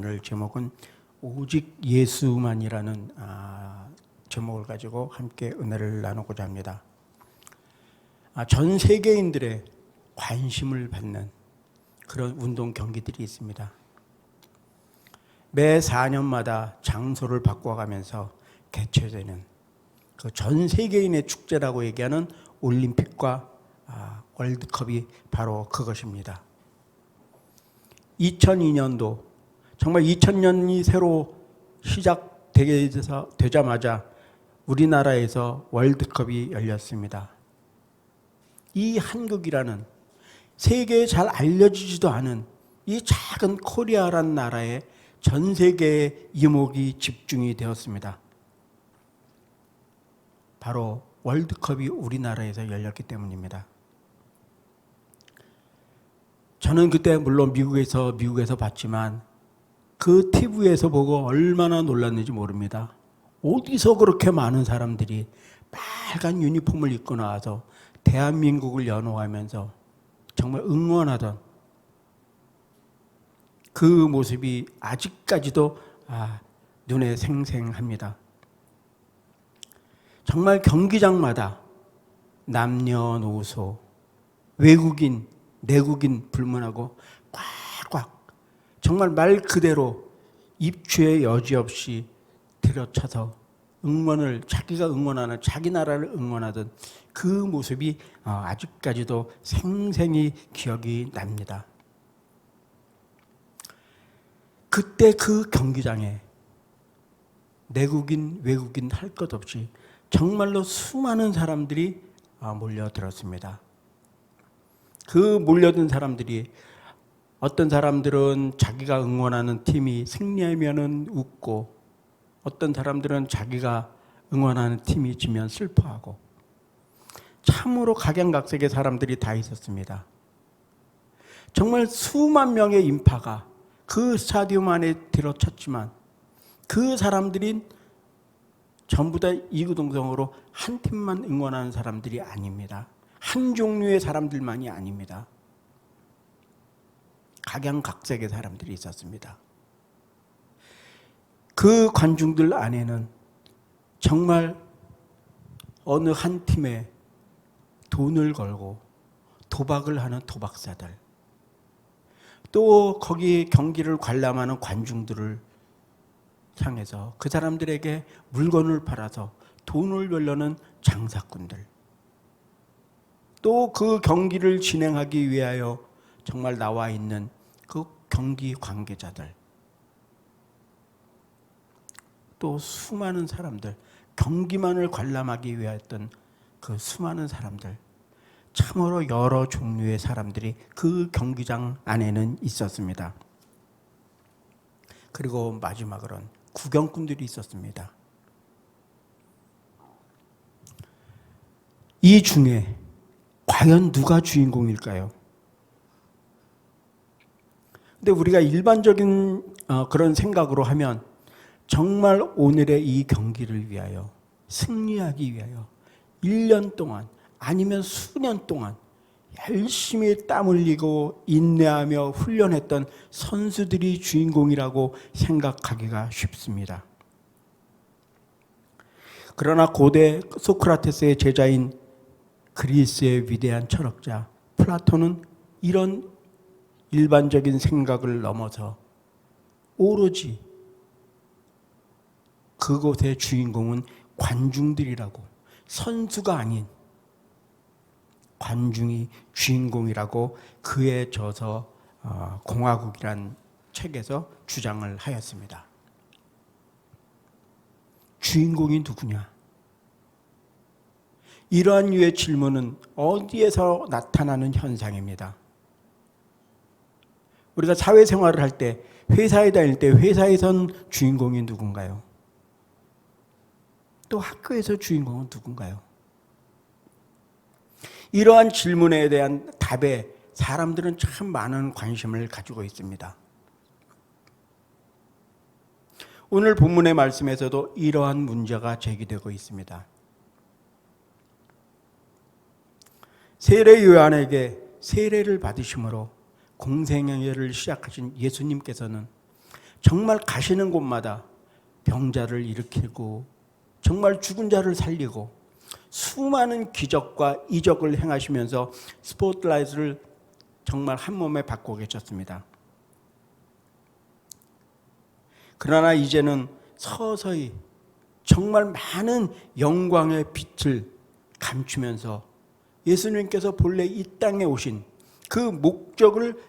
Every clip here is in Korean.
오늘 제목은 오직 예수만이라는 제목을 가지고 함께 은혜를 나누고자 합니다. 전 세계인들의 관심을 받는 그런 운동 경기들이 있습니다. 매 4년마다 장소를 바꿔가면서 개최되는 그 전 세계인의 축제라고 얘기하는 올림픽과 월드컵이 바로 그것입니다. 2002년도 정말 2000년이 새로 시작되자마자 우리나라에서 월드컵이 열렸습니다. 이 한국이라는 세계에 잘 알려지지도 않은 이 작은 코리아라는 나라에 전 세계의 이목이 집중이 되었습니다. 바로 월드컵이 우리나라에서 열렸기 때문입니다. 저는 그때 물론 미국에서 봤지만 그 TV에서 보고 얼마나 놀랐는지 모릅니다. 어디서 그렇게 많은 사람들이 빨간 유니폼을 입고 나와서 대한민국을 연호하면서 정말 응원하던 그 모습이 아직까지도 눈에 생생합니다. 정말 경기장마다 남녀노소, 외국인, 내국인 불문하고 꽉꽉 정말 말 그대로 입추의 여지없이 들여차서 자기가 응원하는 자기 나라를 응원하던 그 모습이 아직까지도 생생히 기억이 납니다. 그때 그 경기장에 내국인, 외국인 할 것 없이 정말로 수많은 사람들이 몰려들었습니다. 그 몰려든 사람들이 어떤 사람들은 자기가 응원하는 팀이 승리하면은 웃고 어떤 사람들은 자기가 응원하는 팀이 지면 슬퍼하고 참으로 각양각색의 사람들이 다 있었습니다. 정말 수만 명의 인파가 그 스타디움 안에 들어찼지만 그 사람들이 전부 다 이구동성으로 한 팀만 응원하는 사람들이 아닙니다. 한 종류의 사람들만이 아닙니다. 각양각색의 사람들이 있었습니다. 그 관중들 안에는 정말 어느 한 팀에 돈을 걸고 도박을 하는 도박사들, 또 거기 경기를 관람하는 관중들을 향해서 그 사람들에게 물건을 팔아서 돈을 벌려는 장사꾼들, 또 그 경기를 진행하기 위하여 정말 나와 있는 그 경기 관계자들, 또 수많은 사람들, 경기만을 관람하기 위하였던 그 수많은 사람들, 참으로 여러 종류의 사람들이 그 경기장 안에는 있었습니다. 그리고 마지막으로는 구경꾼들이 있었습니다. 이 중에 과연 누가 주인공일까요? 근데 우리가 일반적인 그런 생각으로 하면 정말 오늘의 이 경기를 위하여 승리하기 위하여 1년 동안 아니면 수년 동안 열심히 땀 흘리고 인내하며 훈련했던 선수들이 주인공이라고 생각하기가 쉽습니다. 그러나 고대 소크라테스의 제자인 그리스의 위대한 철학자 플라톤은 이런 일반적인 생각을 넘어서 오로지 그곳의 주인공은 관중들이라고, 선수가 아닌 관중이 주인공이라고 그의 저서 공화국이란 책에서 주장을 하였습니다. 주인공이 누구냐? 이러한 류의 질문은 어디에서 나타나는 현상입니다. 우리가 사회생활을 할 때, 회사에 다닐 때 회사에선 주인공이 누군가요? 또 학교에서 주인공은 누군가요? 이러한 질문에 대한 답에 사람들은 참 많은 관심을 가지고 있습니다. 오늘 본문의 말씀에서도 이러한 문제가 제기되고 있습니다. 세례 요한에게 세례를 받으심으로 공생애를 시작하신 예수님께서는 정말 가시는 곳마다 병자를 일으키고 정말 죽은 자를 살리고 수많은 기적과 이적을 행하시면서 스포트라이트를 정말 한 몸에 받고 계셨습니다. 그러나 이제는 서서히 정말 많은 영광의 빛을 감추면서 예수님께서 본래 이 땅에 오신 그 목적을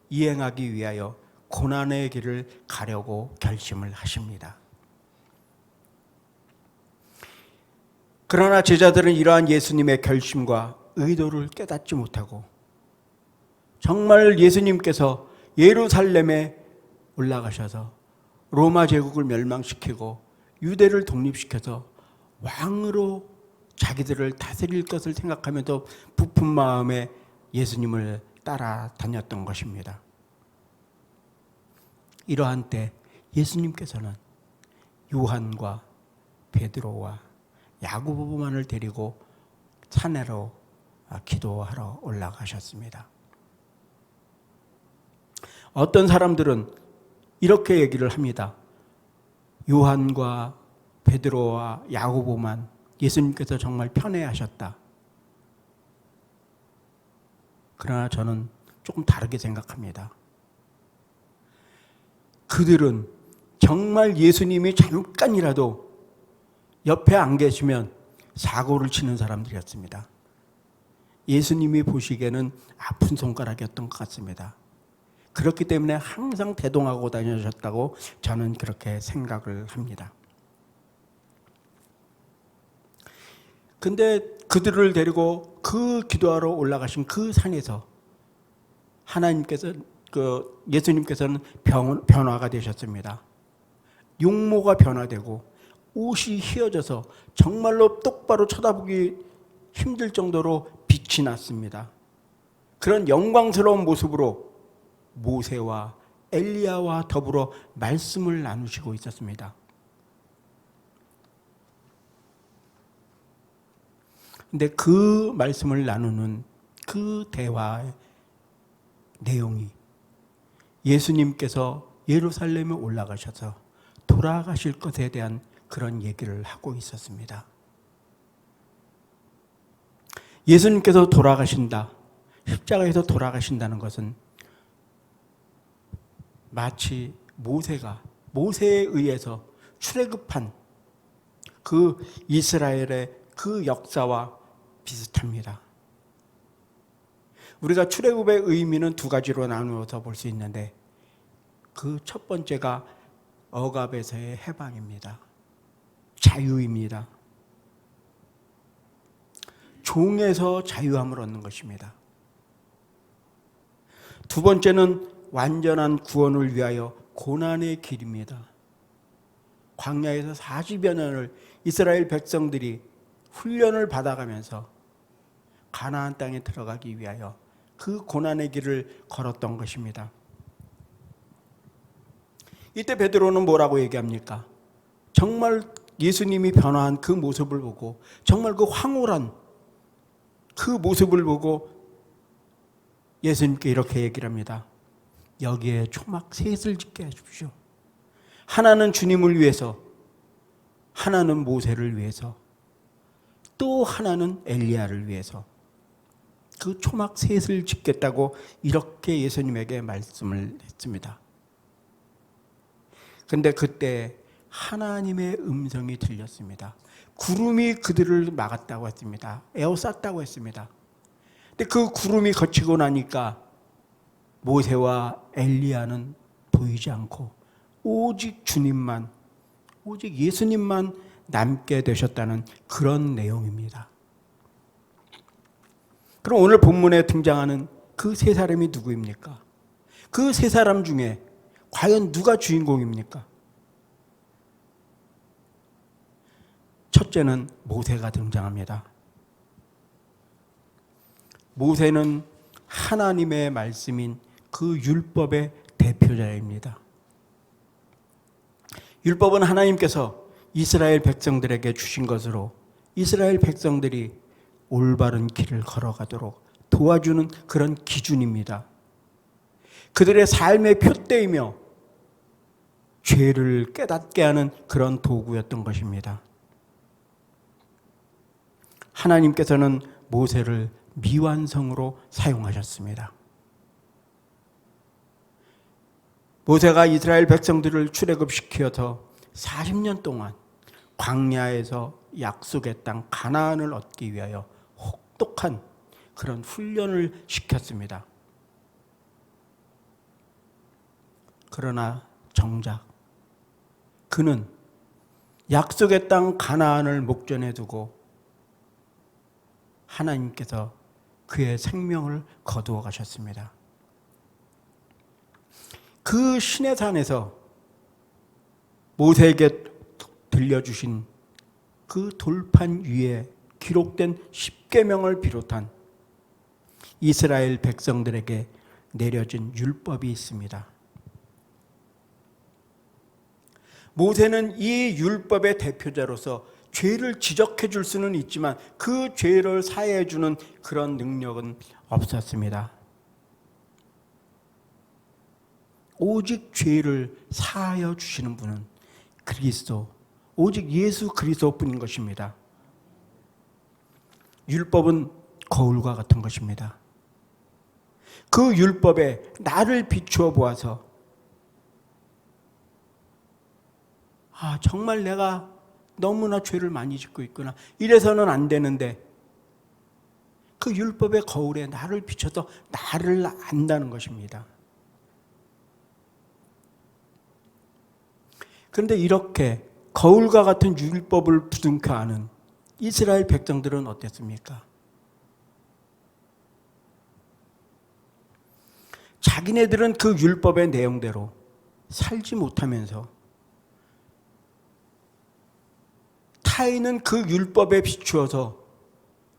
이행하기 위하여 고난의 길을 가려고 결심을 하십니다. 그러나 제자들은 이러한 예수님의 결심과 의도를 깨닫지 못하고 정말 예수님께서 예루살렘에 올라가셔서 로마 제국을 멸망시키고 유대를 독립시켜서 왕으로 자기들을 다스릴 것을 생각하면서 부푼 마음에 예수님을 따라다녔던 것입니다. 이러한 때 예수님께서는 요한과 베드로와 야고보만을 데리고 산에로 기도하러 올라가셨습니다. 어떤 사람들은 이렇게 얘기를 합니다. 요한과 베드로와 야고보만 예수님께서 정말 편애하셨다. 그러나 저는 조금 다르게 생각합니다. 그들은 정말 예수님이 잠깐이라도 옆에 안 계시면 사고를 치는 사람들이었습니다. 예수님이 보시기에는 아픈 손가락이었던 것 같습니다. 그렇기 때문에 항상 대동하고 다니셨다고 저는 그렇게 생각을 합니다. 근데 그들을 데리고 그 기도하러 올라가신 그 산에서 하나님께서 예수님께서는 변화가 되셨습니다. 용모가 변화되고 옷이 휘어져서 정말로 똑바로 쳐다보기 힘들 정도로 빛이 났습니다. 그런 영광스러운 모습으로 모세와 엘리야와 더불어 말씀을 나누시고 있었습니다. 근데 그 말씀을 나누는 그 대화의 내용이 예수님께서 예루살렘에 올라가셔서 돌아가실 것에 대한 그런 얘기를 하고 있었습니다. 예수님께서 돌아가신다, 십자가에서 돌아가신다는 것은 마치 모세에 의해서 출애굽한 그 이스라엘의 그 역사와 비슷합니다. 우리가 출애굽의 의미는 두 가지로 나누어서 볼 수 있는데 그 첫 번째가 억압에서의 해방입니다. 자유입니다. 종에서 자유함을 얻는 것입니다. 두 번째는 완전한 구원을 위하여 고난의 길입니다. 광야에서 40여 년을 이스라엘 백성들이 훈련을 받아가면서 가나안 땅에 들어가기 위하여 그 고난의 길을 걸었던 것입니다. 이때 베드로는 뭐라고 얘기합니까? 정말 예수님이 변화한 그 모습을 보고 정말 그 황홀한 그 모습을 보고 예수님께 이렇게 얘기를 합니다. 여기에 초막 셋을 짓게 해주십시오. 하나는 주님을 위해서, 하나는 모세를 위해서, 또 하나는 엘리야를 위해서 그 초막 셋을 짓겠다고 이렇게 예수님에게 말씀을 했습니다. 그런데 그때 하나님의 음성이 들렸습니다. 구름이 그들을 막았다고 했습니다. 에워쌌다고 했습니다. 근데 그 구름이 거치고 나니까 모세와 엘리야는 보이지 않고 오직 주님만, 오직 예수님만 남게 되셨다는 그런 내용입니다. 그럼 오늘 본문에 등장하는 그 세 사람이 누구입니까? 그 세 사람 중에 과연 누가 주인공입니까? 첫째는 모세가 등장합니다. 모세는 하나님의 말씀인 그 율법의 대표자입니다. 율법은 하나님께서 이스라엘 백성들에게 주신 것으로 이스라엘 백성들이 올바른 길을 걸어가도록 도와주는 그런 기준입니다. 그들의 삶의 표대이며 죄를 깨닫게 하는 그런 도구였던 것입니다. 하나님께서는 모세를 미완성으로 사용하셨습니다. 모세가 이스라엘 백성들을 출애굽시켜서 40년 동안 광야에서 약속의 땅 가나안을 얻기 위하여 혹독한 그런 훈련을 시켰습니다. 그러나 정작 그는 약속의 땅 가나안을 목전에 두고 하나님께서 그의 생명을 거두어 가셨습니다. 그 시내산에서 모세에게 들려주신 그 돌판 위에 기록된 십계명을 비롯한 이스라엘 백성들에게 내려진 율법이 있습니다. 모세는 이 율법의 대표자로서 죄를 지적해 줄 수는 있지만 그 죄를 사해해 주는 그런 능력은 없었습니다. 오직 죄를 사하여 주시는 분은 그리스도, 오직 예수 그리스도뿐인 것입니다. 율법은 거울과 같은 것입니다. 그 율법에 나를 비추어 보아서 정말 내가 너무나 죄를 많이 짓고 있구나. 이래서는 안 되는데 그 율법의 거울에 나를 비춰서 나를 안다는 것입니다. 그런데 이렇게 거울과 같은 율법을 부둥켜 아는 이스라엘 백성들은 어땠습니까? 자기네들은 그 율법의 내용대로 살지 못하면서 타인은 그 율법에 비추어서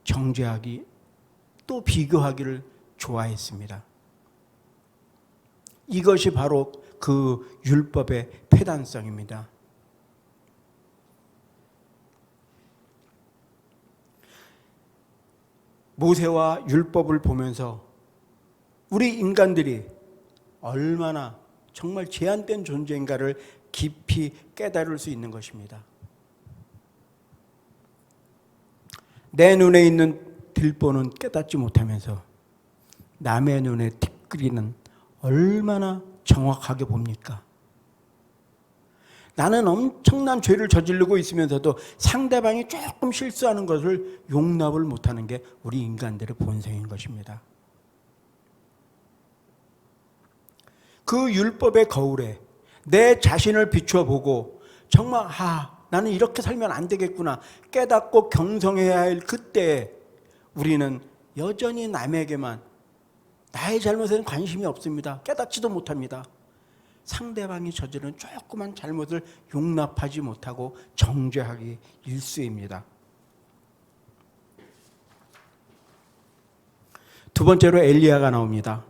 정죄하기 또 비교하기를 좋아했습니다. 이것이 바로 그 율법의 폐단성입니다. 모세와 율법을 보면서 우리 인간들이 얼마나 정말 제한된 존재인가를 깊이 깨달을 수 있는 것입니다. 내 눈에 있는 들보는 깨닫지 못하면서 남의 눈에 티끌이는 얼마나 정확하게 봅니까? 나는 엄청난 죄를 저지르고 있으면서도 상대방이 조금 실수하는 것을 용납을 못하는 게 우리 인간들의 본성인 것입니다. 그 율법의 거울에 내 자신을 비추어 보고 정말 나는 이렇게 살면 안 되겠구나 깨닫고 경성해야 할 그때에 우리는 여전히 남에게만 나의 잘못에는 관심이 없습니다. 깨닫지도 못합니다. 상대방이 저지른 조그만 잘못을 용납하지 못하고 정죄하기 일쑤입니다. 두 번째로 엘리야가 나옵니다.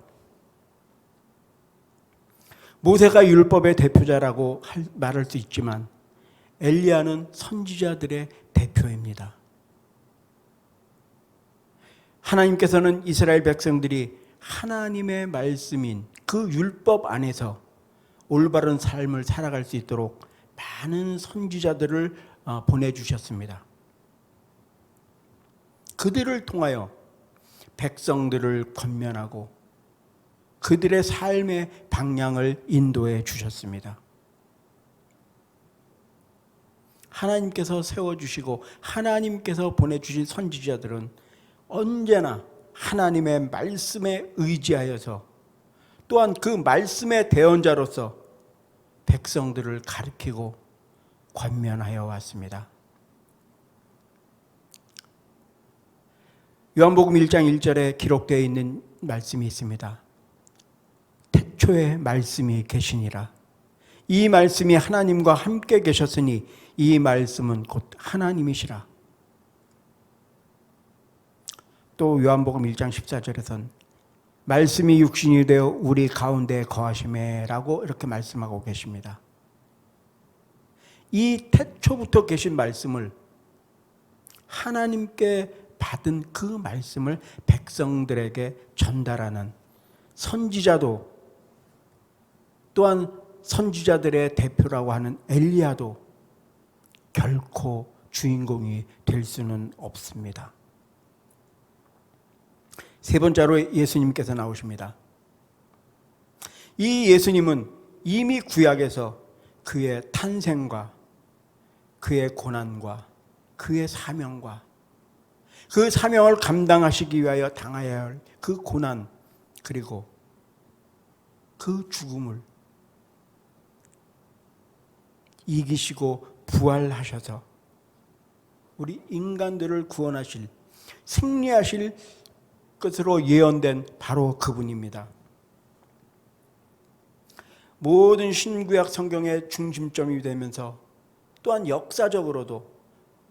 모세가 율법의 대표자라고 말할 수 있지만 엘리야는 선지자들의 대표입니다. 하나님께서는 이스라엘 백성들이 하나님의 말씀인 그 율법 안에서 올바른 삶을 살아갈 수 있도록 많은 선지자들을 보내주셨습니다. 그들을 통하여 백성들을 권면하고 그들의 삶의 방향을 인도해 주셨습니다. 하나님께서 세워주시고 하나님께서 보내주신 선지자들은 언제나 하나님의 말씀에 의지하여서 또한 그 말씀의 대언자로서 백성들을 가르치고 권면하여 왔습니다. 요한복음 1장 1절에 기록되어 있는 말씀이 있습니다. 태초에 말씀이 계시니라. 이 말씀이 하나님과 함께 계셨으니 이 말씀은 곧 하나님이시라. 또 요한복음 1장 14절에선 말씀이 육신이 되어 우리 가운데 거하시매라고 이렇게 말씀하고 계십니다. 이 태초부터 계신 말씀을 하나님께 받은 그 말씀을 백성들에게 전달하는 선지자도 또한 선지자들의 대표라고 하는 엘리야도 결코 주인공이 될 수는 없습니다. 세 번째로 예수님께서 나오십니다. 이 예수님은 이미 구약에서 그의 탄생과 그의 고난과 그의 사명과 그 사명을 감당하시기 위하여 당하여야 할 그 고난 그리고 그 죽음을 이기시고 부활하셔서 우리 인간들을 구원하실 승리하실 것으로 예언된 바로 그분입니다. 모든 신구약 성경의 중심점이 되면서 또한 역사적으로도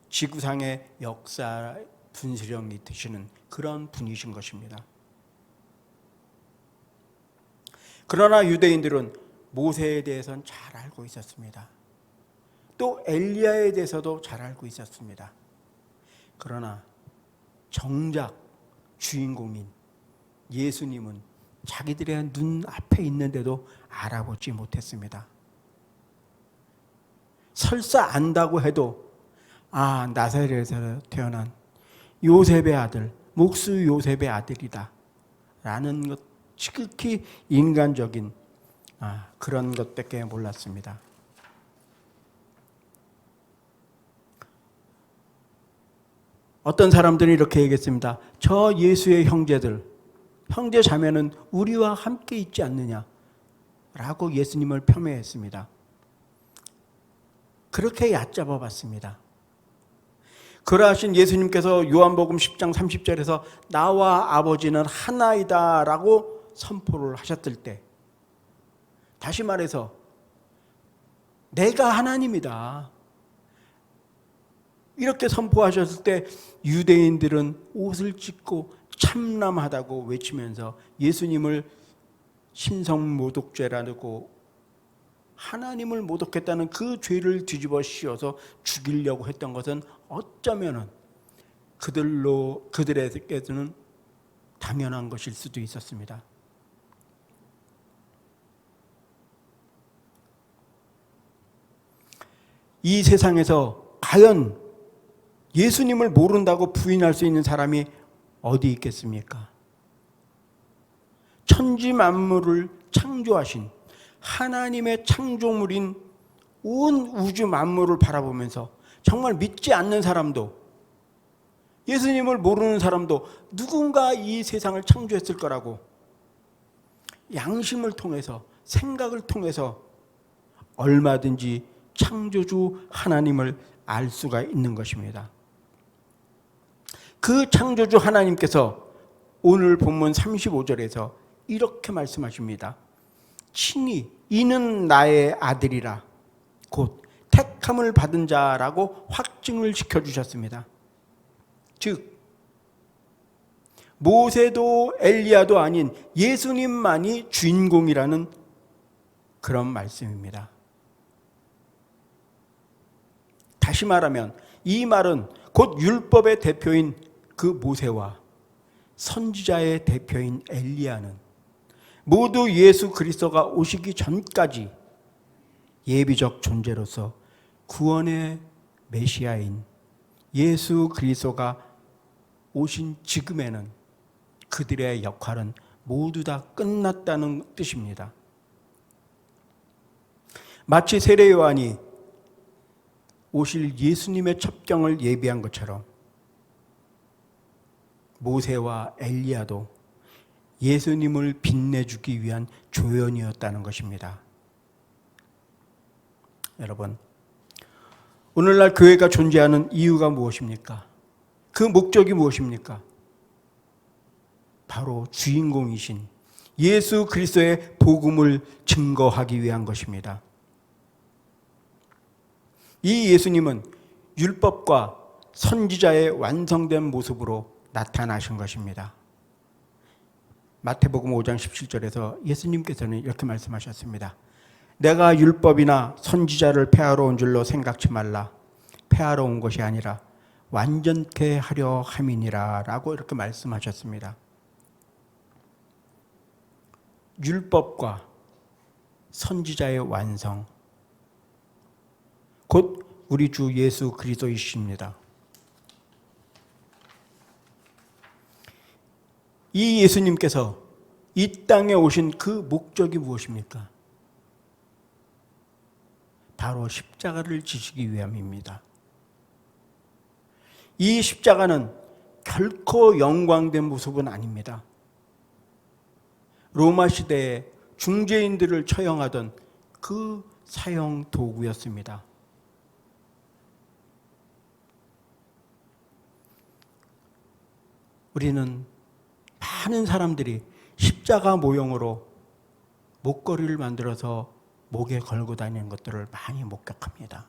지구상의 역사 분수령이 되시는 그런 분이신 것입니다. 그러나 유대인들은 모세에 대해서는 잘 알고 있었습니다. 또 엘리야에 대해서도 잘 알고 있었습니다. 그러나 정작 주인공인 예수님은 자기들의 눈앞에 있는데도 알아보지 못했습니다. 설사 안다고 해도 나사렛에서 태어난 요셉의 아들, 목수 요셉의 아들이다 라는 것, 지극히 인간적인 그런 것밖에 몰랐습니다. 어떤 사람들이 이렇게 얘기했습니다. 저 예수의 형제들, 형제 자매는 우리와 함께 있지 않느냐 라고 예수님을 폄훼했습니다. 그렇게 얕잡아 봤습니다. 그러하신 예수님께서 요한복음 10장 30절에서 나와 아버지는 하나이다 라고 선포를 하셨을 때, 다시 말해서 내가 하나님이다 이렇게 선포하셨을 때 유대인들은 옷을 찢고 참남하다고 외치면서 예수님을 심성모독죄라고 하나님을 모독했다는 그 죄를 뒤집어 씌워서 죽이려고 했던 것은 어쩌면은 그들에게서는 당연한 것일 수도 있었습니다. 이 세상에서 과연 예수님을 모른다고 부인할 수 있는 사람이 어디 있겠습니까? 천지 만물을 창조하신 하나님의 창조물인 온 우주 만물을 바라보면서 정말 믿지 않는 사람도, 예수님을 모르는 사람도 누군가 이 세상을 창조했을 거라고 양심을 통해서, 생각을 통해서 얼마든지 창조주 하나님을 알 수가 있는 것입니다. 그 창조주 하나님께서 오늘 본문 35절에서 이렇게 말씀하십니다. 친히 이는 나의 아들이라 곧 택함을 받은 자라고 확증을 시켜주셨습니다. 즉 모세도 엘리야도 아닌 예수님만이 주인공이라는 그런 말씀입니다. 다시 말하면 이 말은 곧 율법의 대표인 그 모세와 선지자의 대표인 엘리야는 모두 예수 그리스도가 오시기 전까지 예비적 존재로서 구원의 메시아인 예수 그리스도가 오신 지금에는 그들의 역할은 모두 다 끝났다는 뜻입니다. 마치 세례 요한이 오실 예수님의 첩경을 예비한 것처럼 모세와 엘리야도 예수님을 빛내주기 위한 조연이었다는 것입니다. 여러분, 오늘날 교회가 존재하는 이유가 무엇입니까? 그 목적이 무엇입니까? 바로 주인공이신 예수 그리스도의 복음을 증거하기 위한 것입니다. 이 예수님은 율법과 선지자의 완성된 모습으로 나타나신 것입니다. 마태복음 5장 17절에서 예수님께서는 이렇게 말씀하셨습니다. 내가 율법이나 선지자를 폐하러 온 줄로 생각지 말라. 폐하러 온 것이 아니라 완전케 하려 함이니라 라고 이렇게 말씀하셨습니다. 율법과 선지자의 완성, 곧 우리 주 예수 그리스도이십니다. 이 예수님께서 이 땅에 오신 그 목적이 무엇입니까? 바로 십자가를 지시기 위함입니다. 이 십자가는 결코 영광된 모습은 아닙니다. 로마 시대에 중죄인들을 처형하던 그 사형 도구였습니다. 우리는 많은 사람들이 십자가 모형으로 목걸이를 만들어서 목에 걸고 다니는 것들을 많이 목격합니다.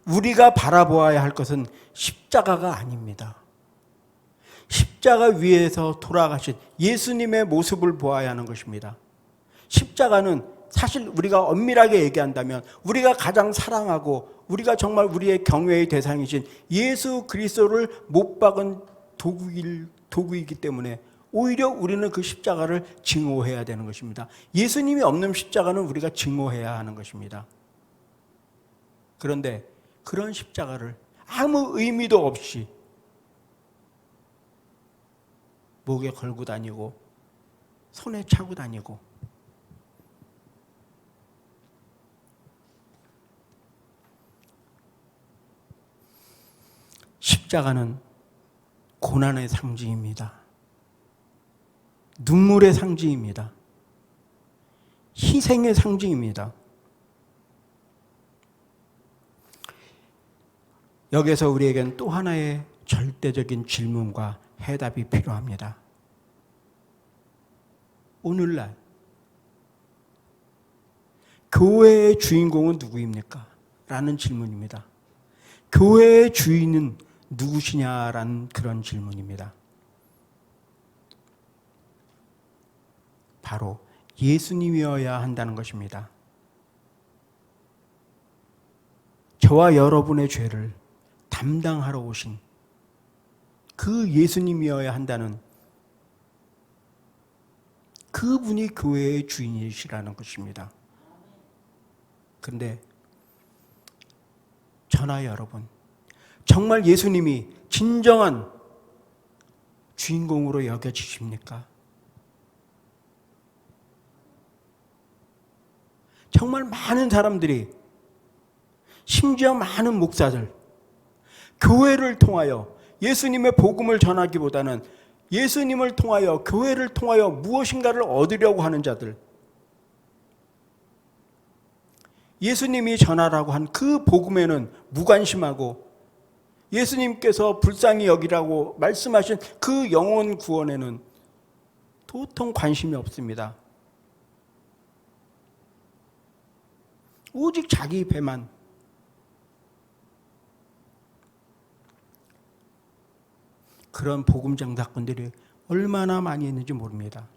우리가 바라보아야 할 것은 십자가가 아닙니다. 십자가 위에서 돌아가신 예수님의 모습을 보아야 하는 것입니다. 십자가는 사실 우리가 엄밀하게 얘기한다면 우리가 가장 사랑하고 우리가 정말 우리의 경외의 대상이신 예수 그리스도를 못 박은 도구이기 때문에 오히려 우리는 그 십자가를 증오해야 되는 것입니다. 예수님이 없는 십자가는 우리가 증오해야 하는 것입니다. 그런데 그런 십자가를 아무 의미도 없이 목에 걸고 다니고 손에 차고 다니고 십자가는 고난의 상징입니다. 눈물의 상징입니다. 희생의 상징입니다. 여기서 우리에겐 또 하나의 절대적인 질문과 해답이 필요합니다. 오늘날 교회의 주인공은 누구입니까? 라는 질문입니다. 교회의 주인은 누구시냐라는 그런 질문입니다. 바로 예수님이어야 한다는 것입니다. 저와 여러분의 죄를 담당하러 오신 그 예수님이어야 한다는 그분이 교회의 주인이시라는 것입니다. 그런데 저나 여러분, 정말 예수님이 진정한 주인공으로 여겨지십니까? 정말 많은 사람들이, 심지어 많은 목사들, 교회를 통하여 예수님의 복음을 전하기보다는 예수님을 통하여, 교회를 통하여 무엇인가를 얻으려고 하는 자들, 예수님이 전하라고 한 그 복음에는 무관심하고 예수님께서 불쌍히 여기라고 말씀하신 그 영혼 구원에는 도통 관심이 없습니다. 오직 자기 배만. 그런 복음 장사꾼들이 얼마나 많이 있는지 모릅니다.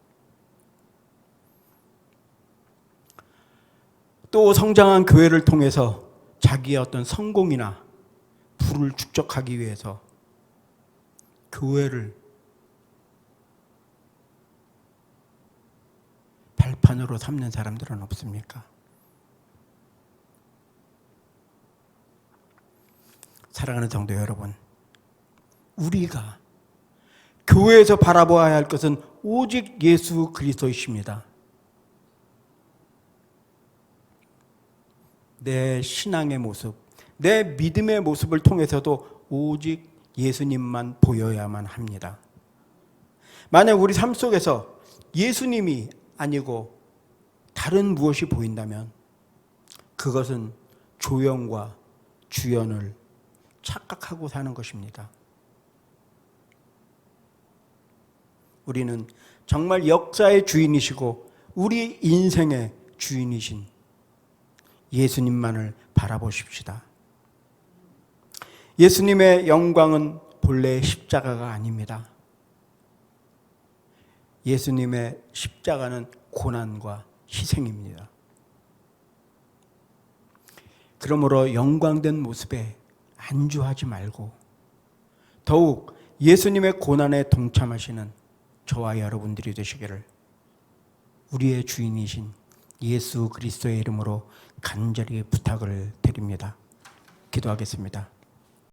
또 성장한 교회를 통해서 자기의 어떤 성공이나 부를 축적하기 위해서 교회를 발판으로 삼는 사람들은 없습니까? 사랑하는 성도 여러분, 우리가 교회에서 바라보아야 할 것은 오직 예수 그리스도이십니다. 내 신앙의 모습, 내 믿음의 모습을 통해서도 오직 예수님만 보여야만 합니다. 만약 우리 삶 속에서 예수님이 아니고 다른 무엇이 보인다면 그것은 조연과 주연을 착각하고 사는 것입니다. 우리는 정말 역사의 주인이시고 우리 인생의 주인이신 예수님만을 바라보십시다. 예수님의 영광은 본래 십자가가 아닙니다. 예수님의 십자가는 고난과 희생입니다. 그러므로 영광된 모습에 안주하지 말고 더욱 예수님의 고난에 동참하시는 저와 여러분들이 되시기를 우리의 주인이신 예수 그리스도의 이름으로 간절히 부탁을 드립니다. 기도하겠습니다.